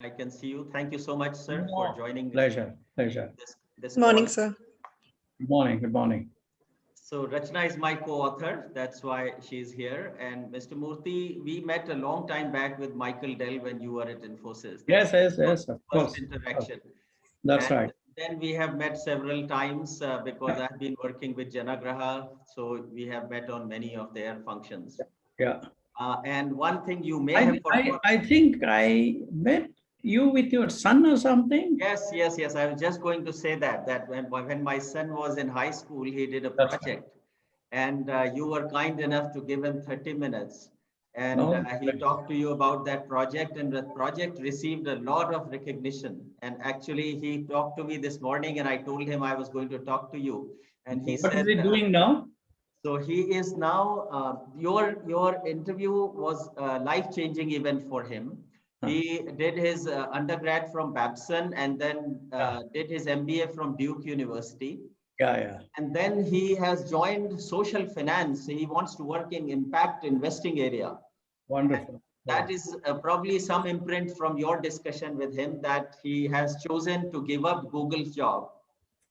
I can see you. Thank you so much, sir, for No, joining pleasure, pleasure. this Morning, call. sir. Good morning, good morning. So Rachna is my co-author. That's why she's here. And Mr. Murthy, we met a long time back with Michael Dell when you were at Infosys. That's Yes, yes, yes, of first course. interaction. That's And right. then we have met several times because I've been working with Janagraha. So we have met on many of their functions. Yeah. And one thing you may I, have I, forgotten. I think I met you with your son or something. Yes, yes, yes. I was just going to say that when my son was in high school, he did a That's right. project, and you were kind enough to give him 30 minutes, and No, he talked to you about that project, and the project received a lot of recognition. And actually, he talked to me this morning, and I told him I was going to talk to you, and he what is said. he doing now? So he is now, your interview was a life-changing event for him. Huh. He did his undergrad from Babson and then Yeah, did his MBA from Duke University. yeah, yeah. And then he has joined social finance. He wants to work in impact investing area. Wonderful. Yeah, That is probably some imprint from your discussion with him that he has chosen to give up Google's job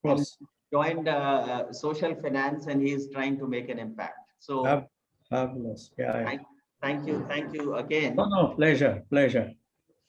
of and course. joined social finance, and he is trying to make an impact. So Fab- Fabulous. Yeah, yeah. thank, thank you No, again. no, pleasure, pleasure.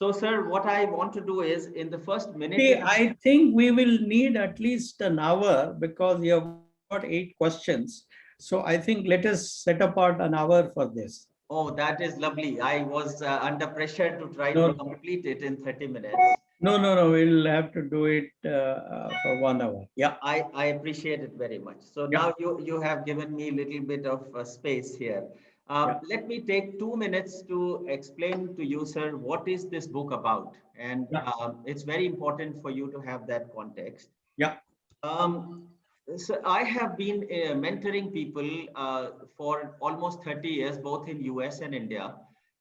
So, sir, what I want to do is in the first minute See, and a I think we will need at least an hour because you have got 8 questions. So I think let us set apart an hour for this. oh, that is lovely. I was under pressure to try to No, complete it in 30 minutes. no. We'll have to do it for 1 hour. Yeah, I appreciate it very much. So yeah, now you have given me a little bit of space here. yeah, Let me take 2 minutes to explain to you, sir, what is this book about? And yeah, it's very important for you to have that context. yeah, Um, so I have been mentoring people for almost 30 years, both in US and India.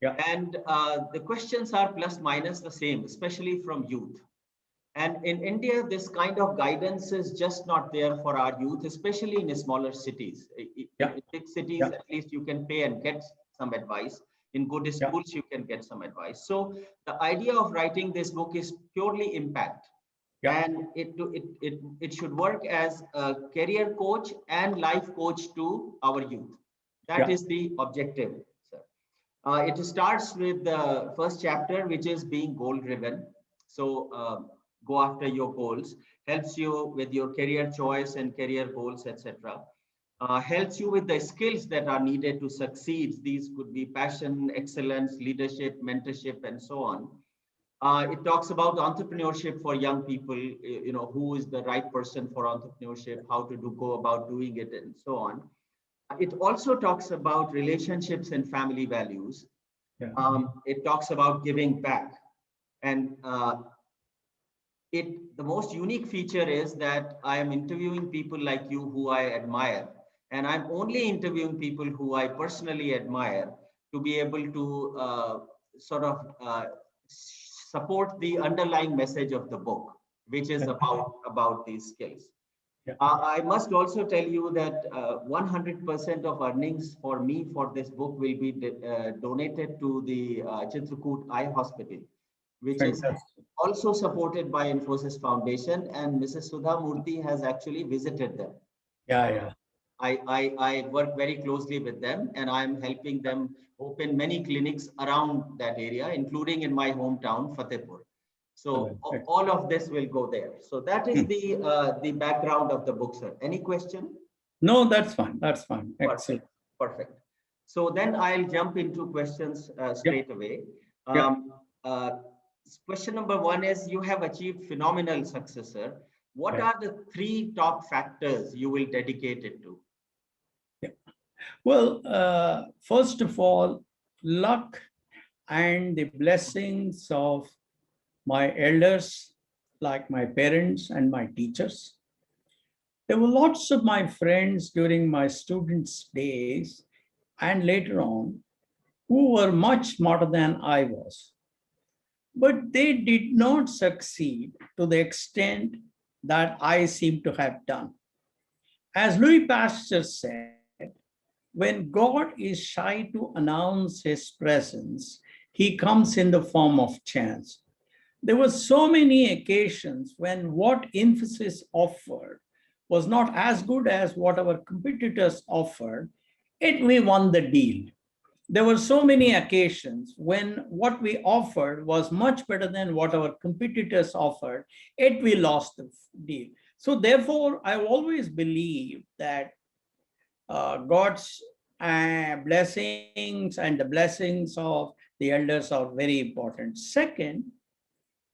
yeah, And the questions are plus minus the same, especially from youth. And in India, this kind of guidance is just not there for our youth, especially in smaller cities. yeah, In big cities, yeah, at least you can pay and get some advice. In good yeah, schools, you can get some advice. So the idea of writing this book is purely impact. yeah, And it should work as a career coach and life coach to our youth. That yeah, is the objective, sir. It starts with the first chapter, which is being goal driven. So go after your goals, helps you with your career choice and career goals, etc. Helps you with the skills that are needed to succeed. These could be passion, excellence, leadership, mentorship, and so on. It talks about entrepreneurship for young people, who is the right person for entrepreneurship, how to go about doing it, and so on. It also talks about relationships and family values. yeah, It talks about giving back. And the most unique feature is that I am interviewing people like you who I admire. And I'm only interviewing people who I personally admire to be able to sort of support the underlying message of the book, which is yeah, about these skills. yeah, I must also tell you that 100% of earnings for me for this book will be donated to the Chitrakoot Eye Hospital, which is fantastic. also supported by Infosys Foundation, and Mrs. Sudha Murthy has actually visited them. Yeah, yeah, I work very closely with them, and I'm helping them open many clinics around that area, including in my hometown, Fatehpur. So excellent. all of this will go there. So that is Hmm. the background of the book, sir. Any question? No, that's fine. That's fine. Excellent. Perfect, perfect. So then I'll jump into questions Yeah, straight away. yeah, Um, uh, Question number one is, you have achieved phenomenal success, sir. What yeah, are the 3 top factors you will dedicate it to? yeah. Well, first of all, luck and the blessings of my elders, like my parents and my teachers. There were lots of my friends during my students' days and later on who were much smarter than I was. But they did not succeed to the extent that I seem to have done. As Louis Pasteur said, when God is shy to announce his presence, he comes in the form of chance. There were so many occasions when what Infosys offered was not as good as what our competitors offered, yet we won the deal. There were so many occasions when what we offered was much better than what our competitors offered, yet we lost the deal. So therefore, I always believe that God's blessings and the blessings of the elders are very important. Second,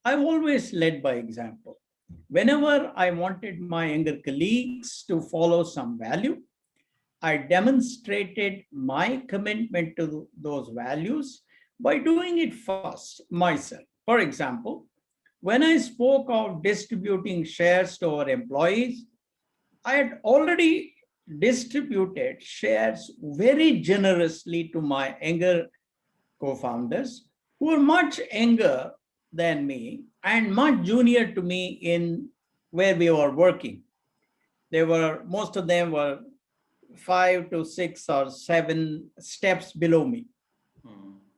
I've always led by example. Whenever I wanted my younger colleagues to follow some value, I demonstrated my commitment to those values by doing it first myself. For example, when I spoke of distributing shares to our employees, I had already distributed shares very generously to my younger co-founders who were much younger than me and much junior to me in where we were working. Most of them were 5 to 6 or 7 steps below me.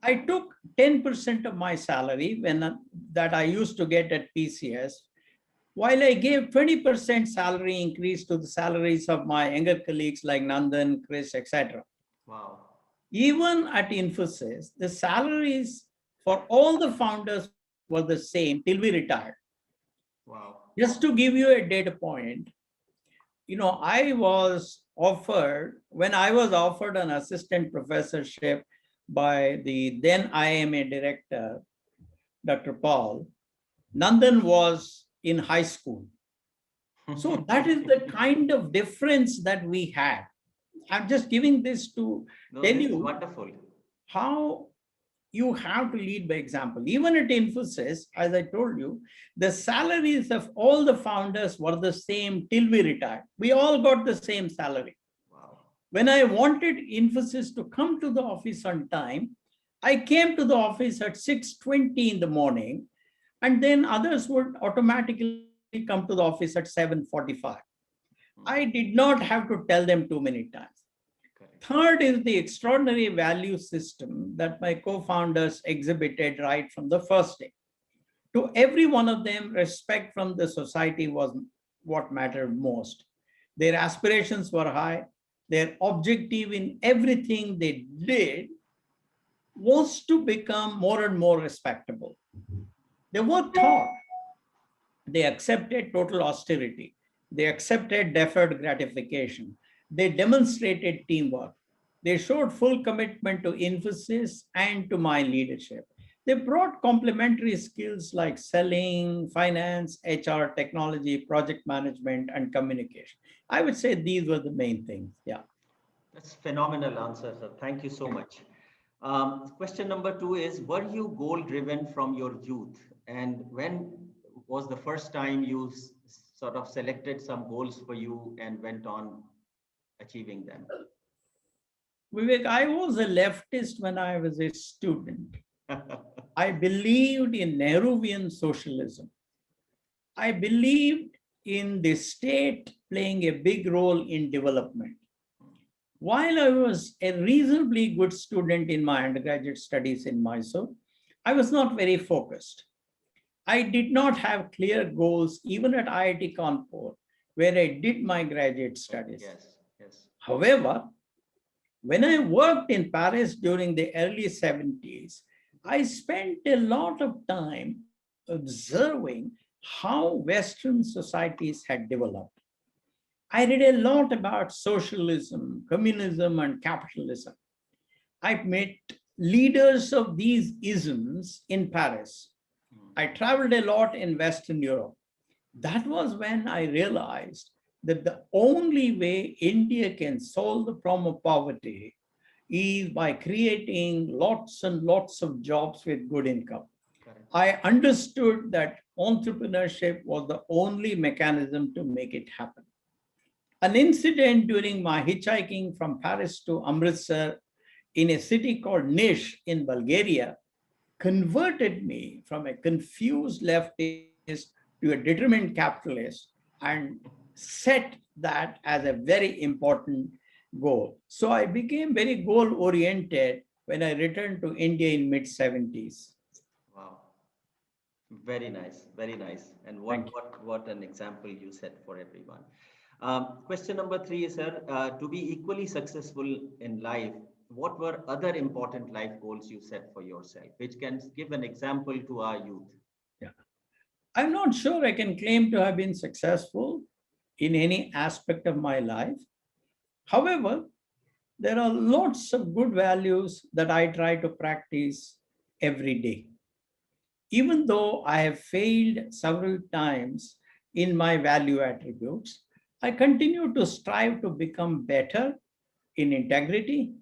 I took 10% of my salary that I used to get at PCS, while I gave 20% salary increase to the salaries of my younger colleagues like Nandan, Chris, etc. Wow. Even at Infosys, the salaries for all the founders were the same till we retired. Wow. Just to give you a data point, when I was offered an assistant professorship by the then IMA director, Dr. Paul, Nandan was in high school. So that is the kind of difference that we had. I'm just giving this to tell you wonderful how you have to lead by example. Even at Infosys, as I told you, the salaries of all the founders were the same till we retired. We all got the same salary. Wow. When I wanted Infosys to come to the office on time, I came to the office at 6:20 in the morning, and then others would automatically come to the office at 7:45. I did not have to tell them too many times. Correct. Third is the extraordinary value system that my co-founders exhibited right from the first day. To every one of them, respect from the society was what mattered most. Their aspirations were high. Their objective in everything they did was to become more and more respectable. They were taught. They accepted total austerity. They accepted deferred gratification. They demonstrated teamwork. They showed full commitment to Infosys and to my leadership. They brought complementary skills like selling, finance, HR, technology, project management, and communication. I would say these were the main things. Yeah. That's phenomenal answer, sir. Thank you so much. Question number 2 is, were you goal driven from your youth? And when was the first time you sort of selected some goals for you and went on achieving them? Vivek, I was a leftist when I was a student. I believed in Nehruvian socialism. I believed in the state playing a big role in development. While I was a reasonably good student in my undergraduate studies in Mysore, I was not very focused. I did not have clear goals even at IIT Kanpur, where I did my graduate studies. Yes. However, when I worked in Paris during the early 70s, I spent a lot of time observing how Western societies had developed. I read a lot about socialism, communism, and capitalism. I met leaders of these isms in Paris. I traveled a lot in Western Europe. That was when I realized that the only way India can solve the problem of poverty is by creating lots and lots of jobs with good income. Correct. I understood that entrepreneurship was the only mechanism to make it happen. An incident during my hitchhiking from Paris to Amritsar in a city called Nish in Bulgaria converted me from a confused leftist to a determined capitalist and set that as a very important goal. So I became very goal oriented when I returned to India in mid 70s. Wow. Very nice, very nice. And Thank you. what an example you set for everyone. Question number three is, sir, to be equally successful in life, what were other important life goals you set for yourself, which can give an example to our youth? Yeah. I'm not sure I can claim to have been successful in any aspect of my life. However, there are lots of good values that I try to practice every day. Even though I have failed several times in my value attributes, I continue to strive to become better in integrity,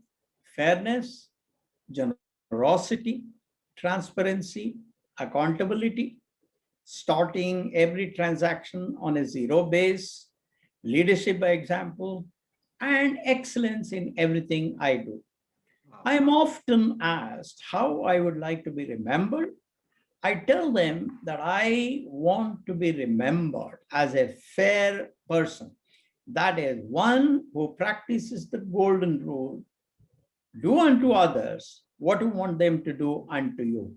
fairness, generosity, transparency, accountability, starting every transaction on a zero base, leadership by example, and excellence in everything I do. Wow. I am often asked how I would like to be remembered. I tell them that I want to be remembered as a fair person. That is, one who practices the golden rule: do unto others what you want them to do unto you.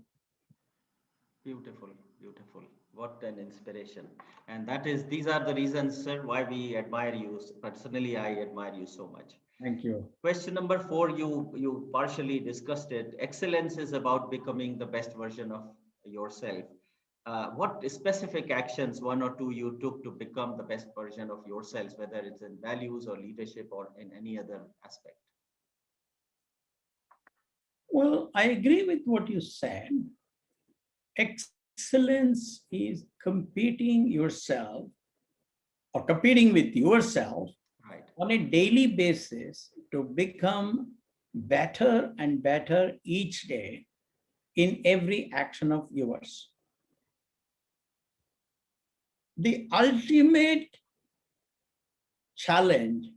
Beautiful, beautiful. What an inspiration. And that is, these are the reasons, sir, why we admire you. Personally, I admire you so much. Thank you. Question number four, you partially discussed it. Excellence is about becoming the best version of yourself. What specific actions, one or two, you took to become the best version of yourselves, whether it's in values or leadership or in any other aspect? Well, I agree with what you said. Excellence is competing yourself or competing with yourself Right. on a daily basis to become better and better each day in every action of yours. The ultimate challenge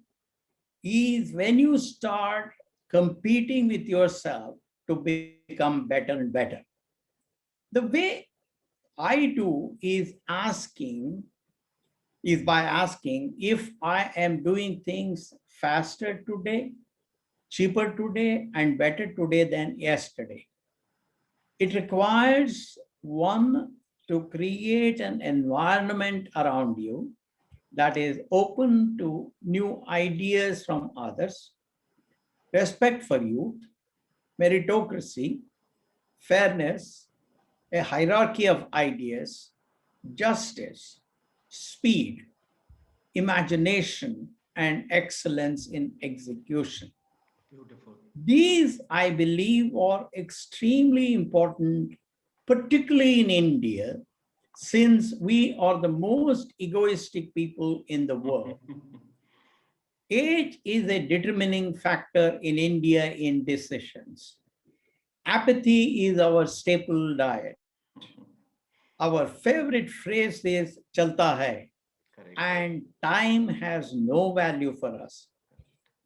is when you start competing with yourself to become better and better. The way I do is by asking if I am doing things faster today, cheaper today, and better today than yesterday. It requires one to create an environment around you that is open to new ideas from others, respect for youth, meritocracy, fairness, a hierarchy of ideas, justice, speed, imagination, and excellence in execution. Beautiful. These, I believe, are extremely important, particularly in India, since we are the most egoistic people in the world. Age is a determining factor in India in decisions. Apathy is our staple diet. Our favorite phrase is chalta hai, Correct. and time has no value for us.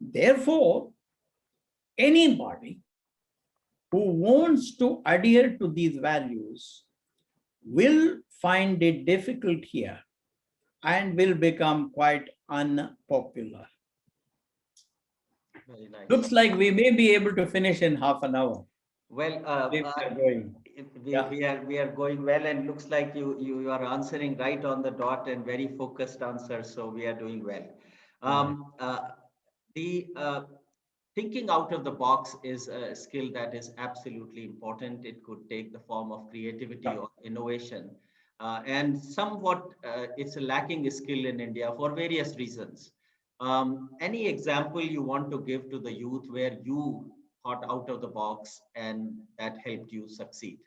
Therefore, anybody who wants to adhere to these values will find it difficult here and will become quite unpopular. Very nice. Looks like we may be able to finish in half an hour Well, if we are going. Yeah. we are going well, and looks like you are answering right on the dot and very focused answer. So we are doing well. Right. The Thinking out of the box is a skill that is absolutely important. It could take the form of creativity Yeah. or innovation, and somewhat it's a lacking skill in India for various reasons. Any example you want to give to the youth where you thought out of the box and that helped you succeed?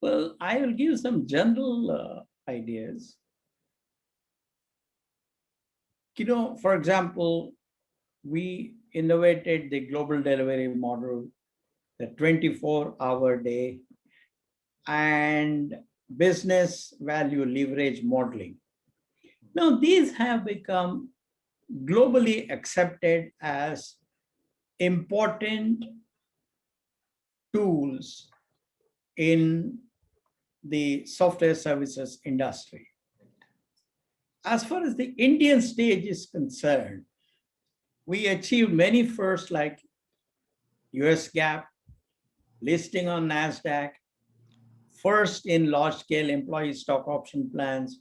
Well, I will give some general ideas. For example, we innovated the global delivery model, the 24-hour day, and business value leverage modeling. Now, these have become globally accepted as important tools in the software services industry. As far as the Indian stage is concerned, we achieved many firsts like US GAAP, listing on NASDAQ, first in large-scale employee stock option plans,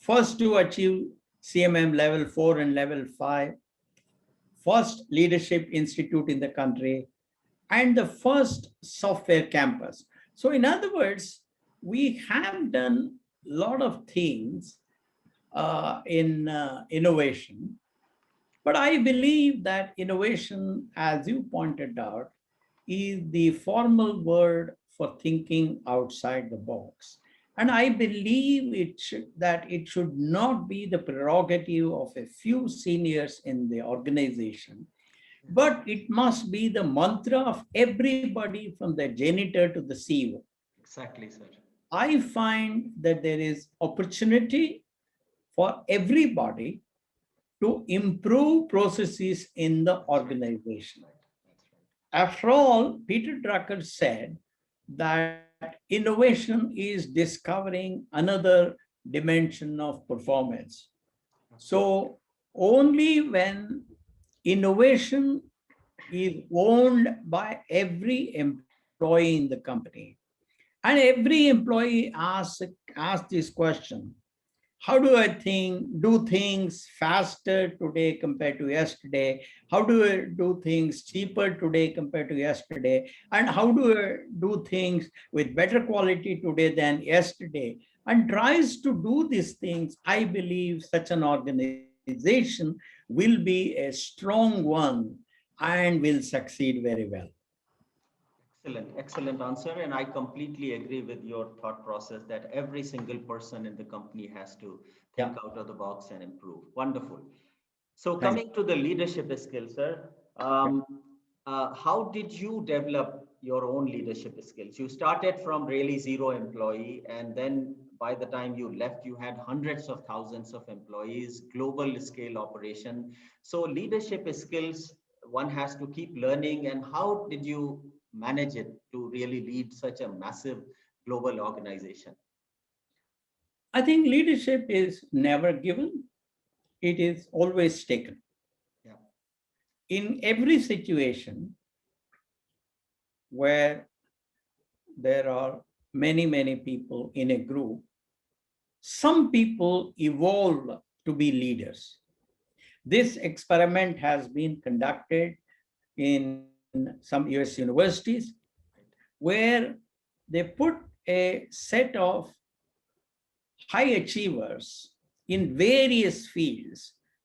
first to achieve CMM level 4 and level 5, first leadership institute in the country, and the first software campus. So in other words, we have done a lot of things in innovation, but I believe that innovation, as you pointed out, is the formal word for thinking outside the box. And I believe that it should not be the prerogative of a few seniors in the organization, but it must be the mantra of everybody from the janitor to the CEO. Exactly, sir. I find that there is opportunity for everybody to improve processes in the organization. After all, Peter Drucker said that innovation is discovering another dimension of performance. So only when innovation is owned by every employee in the company, and every employee asks this question: how do I do things faster today compared to yesterday? How do I do things cheaper today compared to yesterday? And how do I do things with better quality today than yesterday? And tries to do these things, I believe such an organization will be a strong one and will succeed very well. Excellent, excellent answer. And I completely agree with your thought process that every single person in the company has to think Yeah. out of the box and improve. Wonderful. So Thank coming to the leadership skills, sir, you. how did you develop your own leadership skills? You started from really zero employee, and then by the time you left, you had hundreds of thousands of employees, global scale operation. So leadership skills, one has to keep learning. And how did you manage it to really lead such a massive global organization? I think leadership is never given, it is always taken. Yeah. In every situation where there are many people in a group, some people evolve to be leaders. This experiment has been conducted in some US universities where they put a set of high achievers in various fields,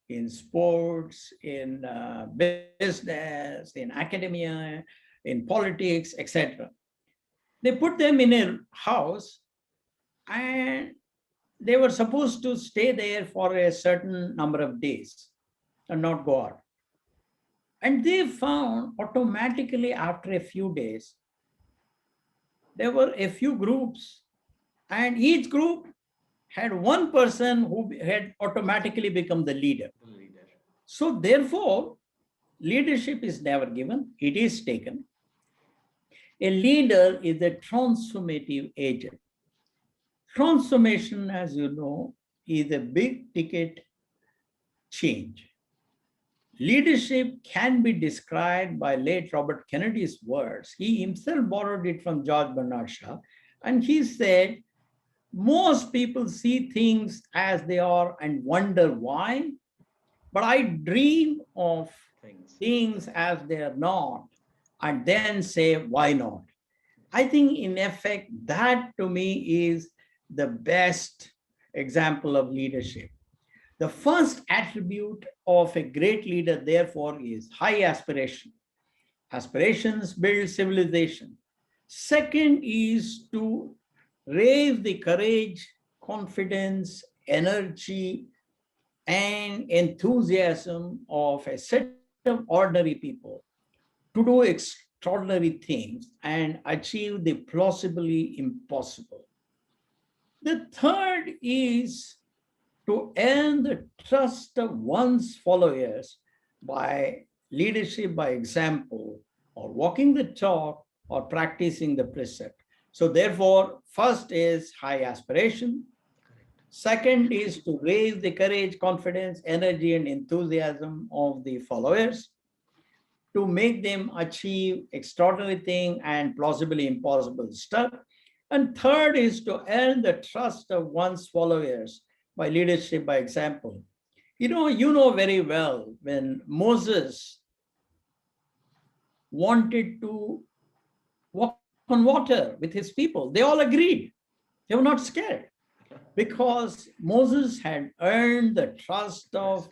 in sports, in business, in academia, in politics, etc. They put them in a house and they were supposed to stay there for a certain number of days and not go out. And they found automatically after a few days, there were a few groups, and each group had one person who had automatically become the leader. The leader. So therefore, leadership is never given, it is taken. A leader is a transformative agent. Transformation, as you know, is a big ticket change. Leadership can be described by late Robert Kennedy's words. He himself borrowed it from George Bernard Shaw, and he said, most people see things as they are and wonder why, but I dream of things as they are not and then say, why not? I think, in effect, that to me is the best example of leadership. The first attribute of a great leader, therefore, is high aspiration. Aspirations build civilization. Second is to raise the courage, confidence, energy, and enthusiasm of a set of ordinary people to do extraordinary things and achieve the plausibly impossible. The third is to earn the trust of one's followers by leadership by example, or walking the talk, or practicing the precept. So therefore, first is high aspiration. Second is to raise the courage, confidence, energy, and enthusiasm of the followers to make them achieve extraordinary thing and plausibly impossible stuff. And third is to earn the trust of one's followers by leadership by example. You know very well when Moses wanted to walk on water with his people, they all agreed. They were not scared because Moses had earned the trust of Trust.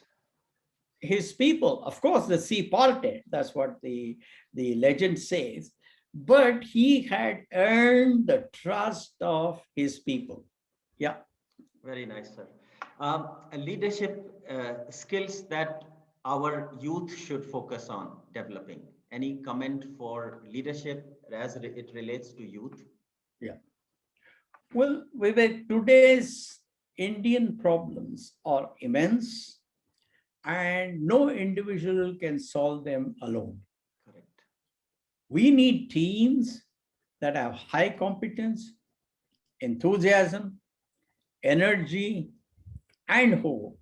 his people. Of course, the sea parted. That's what the legend says. But he had earned the trust of his people. Yeah. Very nice, sir. Leadership skills that our youth should focus on developing. Any comment for leadership as it relates to youth? Yeah. Well, Vivek, today's Indian problems are immense and no individual can solve them alone. Correct. We need teams that have high competence, enthusiasm, energy, and hope,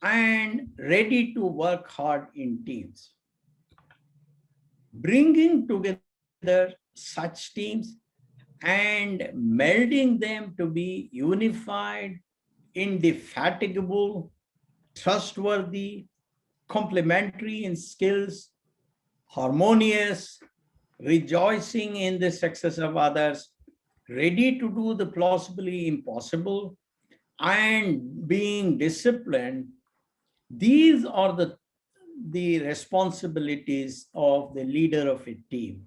and ready to work hard in teams. Bringing together such teams and melding them to be unified, indefatigable, trustworthy, complementary in skills, harmonious, rejoicing in the success of others, ready to do the plausibly impossible, and being disciplined. These are the responsibilities of the leader of a team.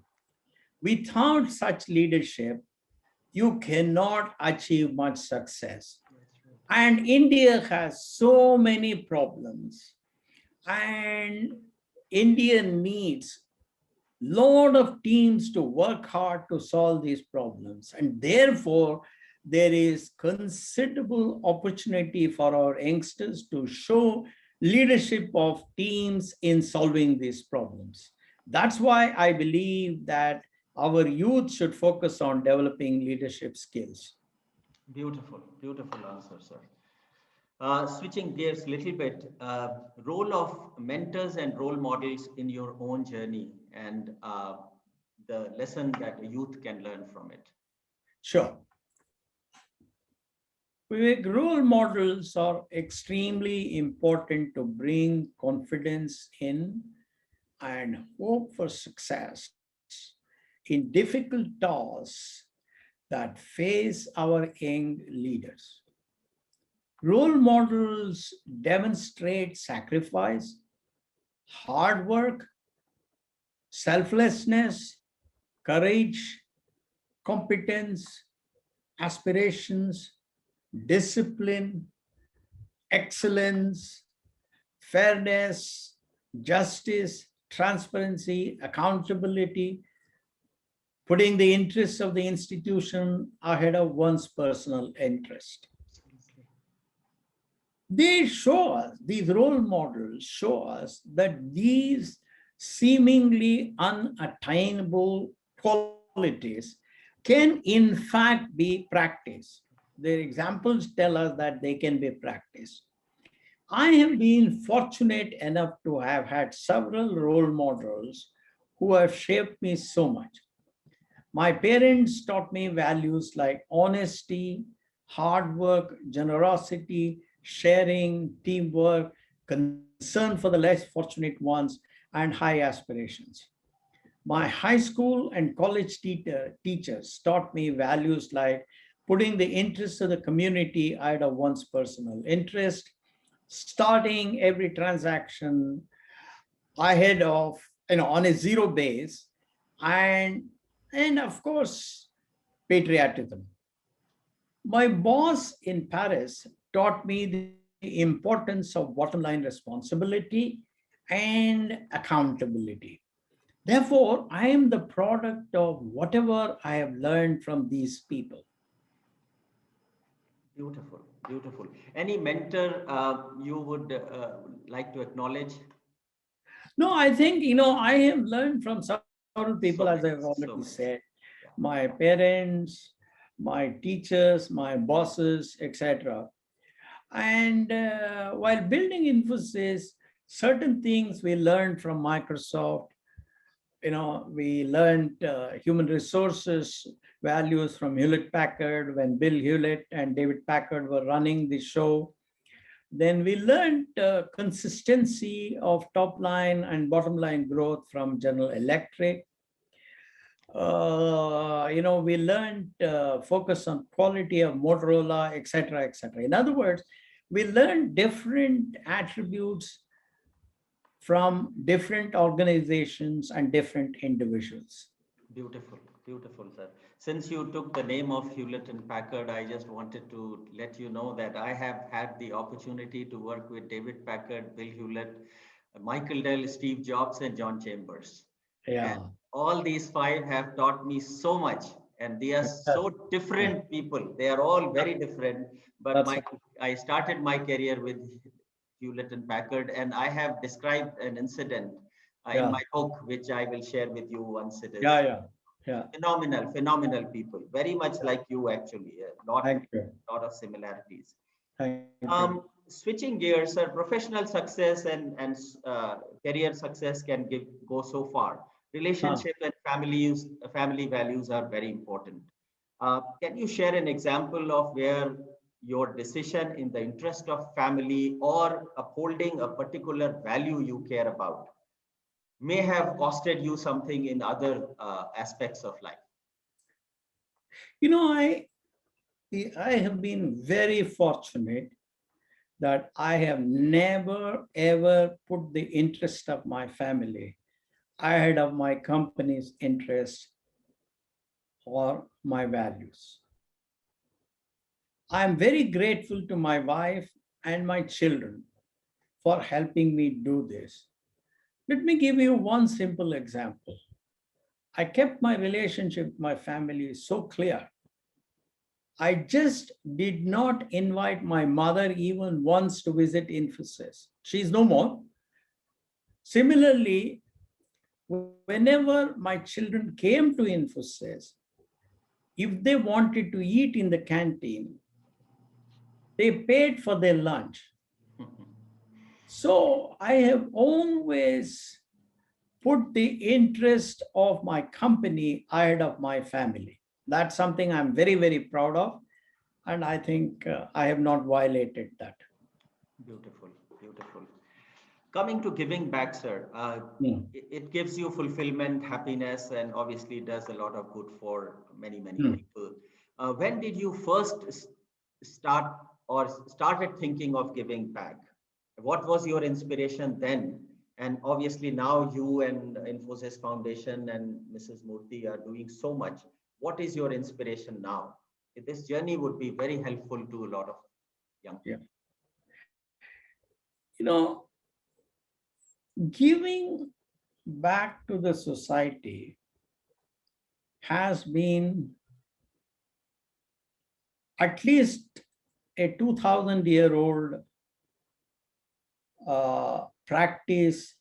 Without such leadership, you cannot achieve much success. That's right. And India has so many problems, and India needs lot of teams to work hard to solve these problems. And therefore, there is considerable opportunity for our youngsters to show leadership of teams in solving these problems. That's why I believe that our youth should focus on developing leadership skills. Beautiful, beautiful answer, sir. Switching gears a little bit, role of mentors and role models in your own journey and the lesson that a youth can learn from it. Sure. Vivek, role models are extremely important to bring confidence in and hope for success in difficult tasks that face our young leaders. Role models demonstrate sacrifice, hard work, selflessness, courage, competence, aspirations, discipline, excellence, fairness, justice, transparency, accountability, putting the interests of the institution ahead of one's personal interest. Absolutely. These role models show us that these seemingly unattainable qualities can in fact be practiced. Their examples tell us that they can be practiced. I have been fortunate enough to have had several role models who have shaped me so much. My parents taught me values like honesty, hard work, generosity, sharing, teamwork, concern for the less fortunate ones, and high aspirations. My high school and college teachers taught me values like putting the interests of the community ahead of one's personal interest, starting every transaction ahead of, on a zero base, and of course, patriotism. My boss in Paris taught me the importance of bottom line responsibility and accountability. Therefore, I am the product of whatever I have learned from these people. Beautiful, beautiful. Any mentor you would like to acknowledge? No, I think, I have learned from several people, as So I've many, already so said. many. Yeah. My parents, my teachers, my bosses, etc. And while building Infosys, certain things we learned from Microsoft, we learned human resources values from Hewlett Packard when Bill Hewlett and David Packard were running the show. Then we learned consistency of top line and bottom line growth from General Electric. We learned focus on quality of Motorola, etc., etc. In other words, we learned different attributes from different organizations and different individuals. Beautiful, beautiful, sir. Since you took the name of Hewlett and Packard, I just wanted to let you know that I have had the opportunity to work with David Packard, Bill Hewlett, Michael Dell, Steve Jobs, and John Chambers. And Yeah. all these five have taught me so much. And they are so Yeah. different people. They are all very different. But That's I started my career with Hewlett and Packard, and I have described an incident in yeah. my book, which I will share with you once it Yeah. is. Yeah. Yeah. Phenomenal people. Very much like you, actually. Thank you. Lot of similarities. Thank you. Switching gears, professional success and career success can go so far. Huh. Relationship and family values are very important. Can you share an example of where your decision in the interest of family or upholding a particular value you care about may have costed you something in other aspects of life? I have been very fortunate that I have never ever put the interest of my family ahead of my company's interest or my values. I am very grateful to my wife and my children for helping me do this. Let me give you one simple example. I kept my relationship with my family so clear. I just did not invite my mother even once to visit Infosys. She's no more. Similarly, whenever my children came to Infosys, if they wanted to eat in the canteen, they paid for their lunch. So I have always put the interest of my company ahead of my family. That's something I'm very, very proud of. And I think I have not violated that. Beautiful, beautiful. Coming to giving back, sir, Mm. it gives you fulfillment, happiness, and obviously does a lot of good for many Mm. people. When did you first start or started thinking of giving back? What was your inspiration then? And obviously now you and Infosys Foundation and Mrs. Murthy are doing so much. What is your inspiration now? This journey would be very helpful to a lot of young Yeah. people. You know, giving back to the society has been at least a 2,000-year-old practice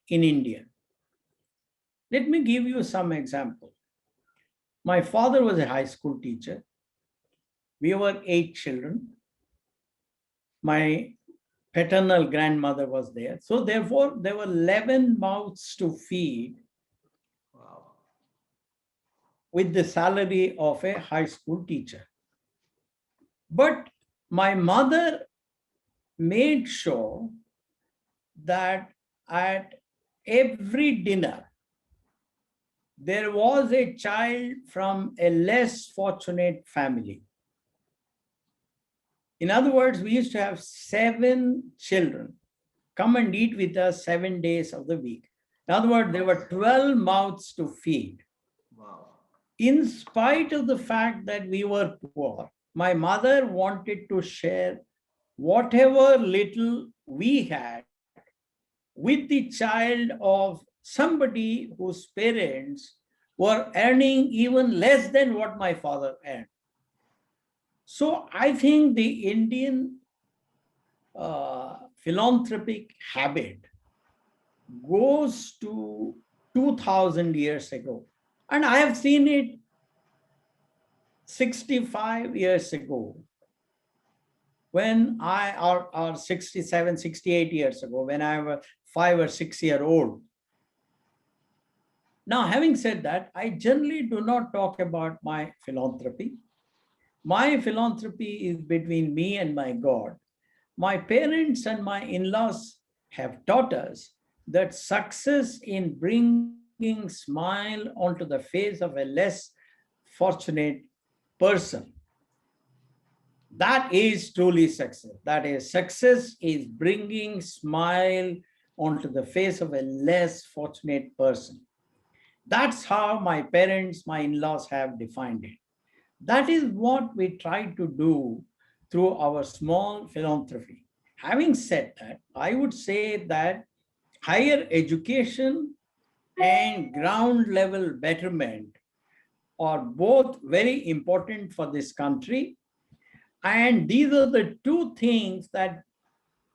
in India. Let me give you some example. My father was a high school teacher. We were 8 children. My paternal grandmother was there. So therefore, there were 11 mouths to feed Wow. with the salary of a high school teacher. But my mother made sure that at every dinner, there was a child from a less fortunate family. In other words, we used to have 7 children come and eat with us 7 days of the week. In other words, there were 12 mouths to feed. Wow. In spite of the fact that we were poor, my mother wanted to share whatever little we had with the child of somebody whose parents were earning even less than what my father earned. So I think the Indian philanthropic habit goes to 2000 years ago. And I have seen it 65 years ago when or 67, 68 years ago, when I was 5 or 6 years old. Now, having said that, I generally do not talk about my philanthropy. My philanthropy is between me and my God. My parents and my in laws have taught us that success in bringing smile onto the face of a less fortunate person, that is truly success. That is, success is bringing smile onto the face of a less fortunate person. That's how my parents, my in laws have defined it. That is what we try to do through our small philanthropy. Having said that, I would say that higher education and ground level betterment are both very important for this country. And these are the two things that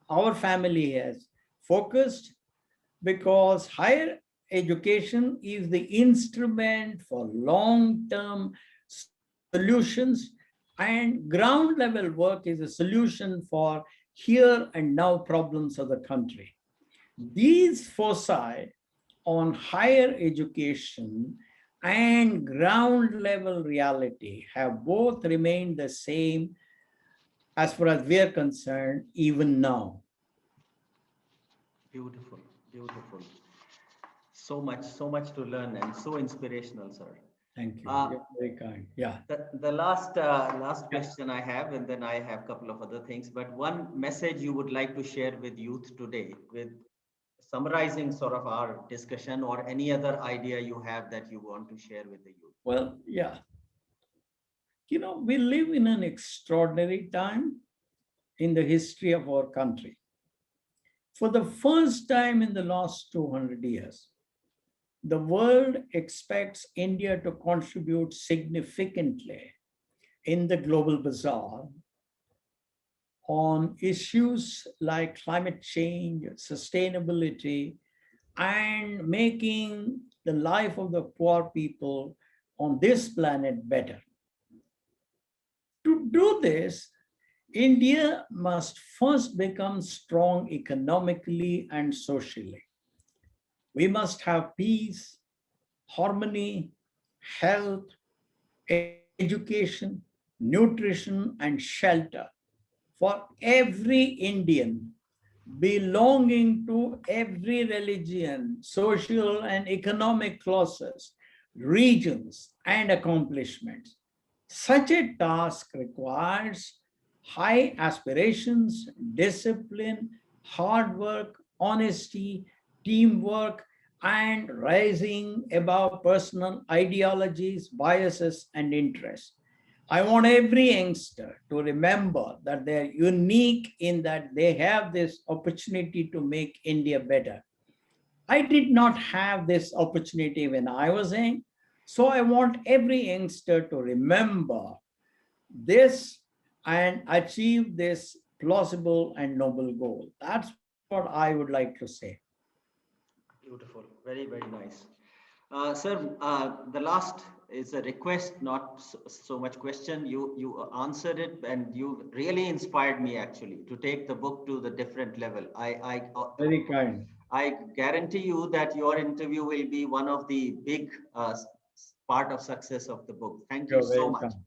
our family has focused, because higher education is the instrument for long-term solutions, and ground level work is a solution for here and now problems of the country. These foci on higher education and ground level reality have both remained the same as far as we are concerned, even now. Beautiful, beautiful. So much to learn and so inspirational, sir. Thank you. Uh, You're very kind. Yeah. the last question I have, and then I have a couple of other things. But one message you would like to share with youth today, with summarizing sort of our discussion, or any other idea you have that you want to share with the youth. Well, yeah. We live in an extraordinary time in the history of our country. For the first time in the last 200 years, the world expects India to contribute significantly in the global bazaar on issues like climate change, sustainability, and making the life of the poor people on this planet better. To do this, India must first become strong economically and socially. We must have peace, harmony, health, education, nutrition, and shelter for every Indian belonging to every religion, social and economic classes, regions, and accomplishments. Such a task requires high aspirations, discipline, hard work, honesty, teamwork, and rising above personal ideologies, biases, and interests. I want every youngster to remember that they're unique in that they have this opportunity to make India better. I did not have this opportunity when I was young. So I want every youngster to remember this and achieve this plausible and noble goal. That's what I would like to say. Beautiful, very, very nice. Sir, the last is a request, not so much question. You answered it, and you really inspired me actually to take the book to the different level. Very kind. I guarantee you that your interview will be one of the big part of success of the book. Thank you You're so very much. kind.